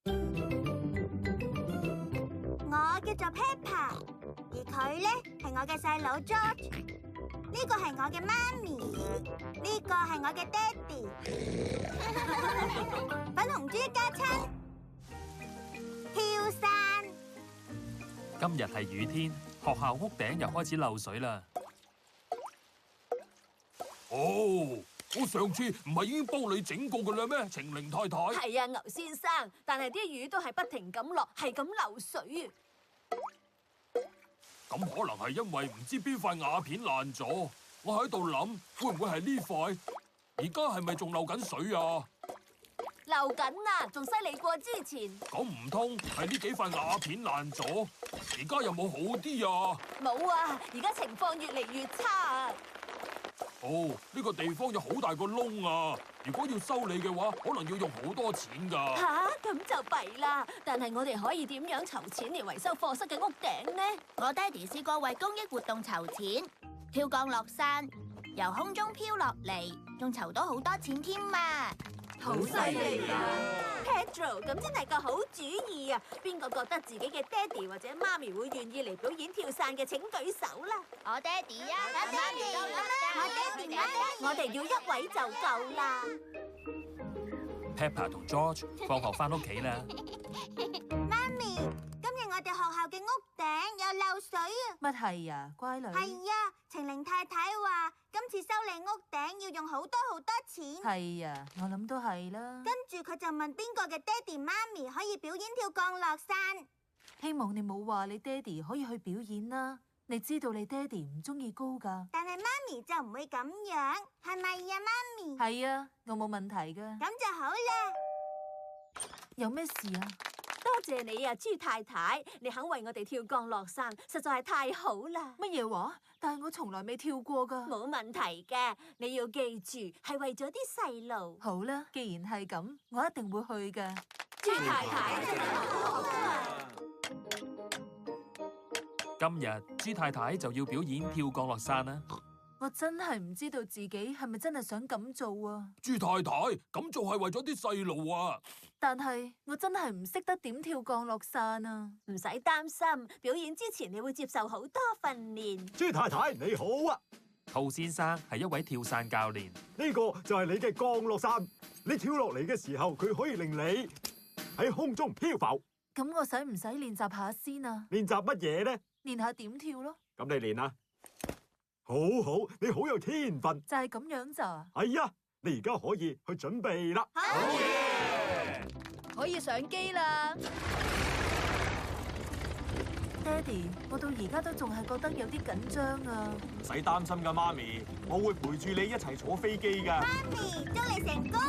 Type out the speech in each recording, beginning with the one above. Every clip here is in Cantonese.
我叫做 Peppa， 而佢咧係我嘅細佬 George。呢個係我嘅媽咪，呢個係我嘅爹哋。粉紅豬家親，跳傘。今日係雨天，學校屋頂又開始漏水啦。哦，我上次唔係已經幫你整過㗎啦咩？晴玲太太。係啊，牛先生，但係啲雨都係不停咁落，係咁流水啊。咁可能係因為唔知邊塊瓦片爛咗。我喺度諗，會唔會係呢塊？而家係咪仲漏緊水啊？流緊啊，仲犀利過之前。咁唔通係呢幾塊瓦片爛咗？而家有冇好啲啊？冇啊，而家情況越嚟越差啊。哦，呢個地方有好大個窿啊！如果要修理嘅話，可能要用好多錢㗎。吓，咁就弊啦。但係我哋可以點樣籌錢嚟維修課室嘅屋頂呢？我爹哋試過為公益活動籌錢，跳降落傘，由空中飄落嚟，仲籌到好多錢添嘛！好犀利啊 Pedro， 咁真係個好主意啊！邊個覺得自己嘅爹哋或者媽咪會願意嚟表演跳傘嘅？請舉手啦！我爹哋啊，我爹哋，我爹哋媽咪，我哋要一位就夠啦。Peppa 同 George 放學翻屋企啦。媽咪，今日我哋學校嘅屋頂有漏水啊！乜係啊，乖女？係啊，晴玲太太話今次修理屋頂要用好多錢。係啊，我諗都係啦。跟住佢就問邊個嘅爹哋媽咪可以表演跳降落傘。希望你冇話你爹哋可以去表演啦。你知道你爹哋唔中意高噶。但係媽咪就唔會咁樣，係咪呀，媽咪？係啊，我冇問題噶。咁就好啦。有咩事啊？多謝你啊，豬太太，你肯為我哋跳降落傘，實在係太好啦。乜嘢話？但係我從來未跳過噶。冇問題嘅，你要記住，係為咗啲細路。好啦，既然係咁，我一定會去噶。豬太太真係好好啊！今日豬太太就要表演跳降落傘啦。我真係唔知道自己係咪真係想咁做啊！豬太太，咁做係為咗啲細路啊！但係我真係唔識得點跳降落傘啊！唔使擔心，表演之前你會接受好多訓練。豬太太你好啊！兔先生係一位跳傘教練。呢個就係你嘅降落傘，你跳落嚟嘅時候，佢可以令你喺空中漂浮。咁我使唔使練習下先啊？練習乜嘢呢？練下點跳咯。咁你練啦。好好，你好有天分。就係咁樣咋？係啊，你而家可以去準備啦。好嘢！可以上機啦。爹哋，我到而家都仲係覺得有啲緊張啊。唔使擔心噶，媽咪，我會陪住你一齊坐飛機噶。媽咪，祝你成功！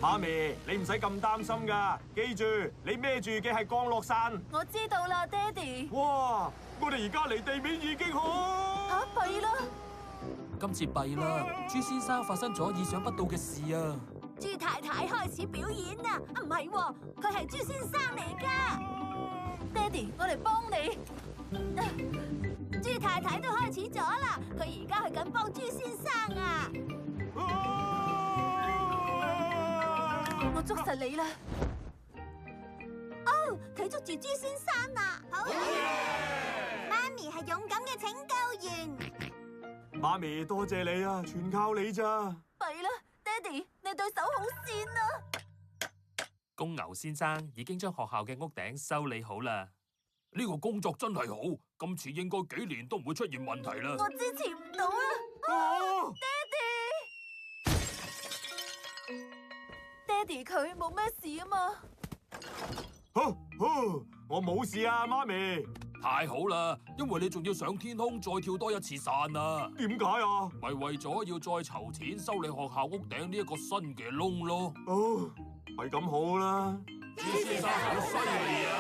媽咪，你唔使咁擔心噶，記住你孭住嘅係降落傘。我知道啦，爹哋。哇！我哋而家離地面已經好嚇弊啦！今次弊啦，豬先生發生咗意想不到嘅事啊！豬太太開始表演啊！唔係喎，佢係豬先生嚟噶。爹哋，我嚟幫你。豬太太都開始咗啦，佢而家去緊幫豬先生啊！我捉實你啦！哦，佢捉住豬先生啦！好嘢！媽咪係勇敢嘅拯救員。媽咪，多謝你啊，全靠你咋。弊啦，爹哋，你對手好跣啊！公牛先生已經將學校嘅屋頂修理好啦。呢個工作真係好，今次應該幾年都唔會出現問題啦。我支持唔到啦！爹哋佢冇咩事啊嘛？我冇事啊，媽咪。太好啦，因為你仲要上天空再跳多一次傘啊！點解啊？咪為咗要再籌錢修理學校屋頂呢一個新嘅窿咯。哦，係咁好啦。豬先生好犀利啊！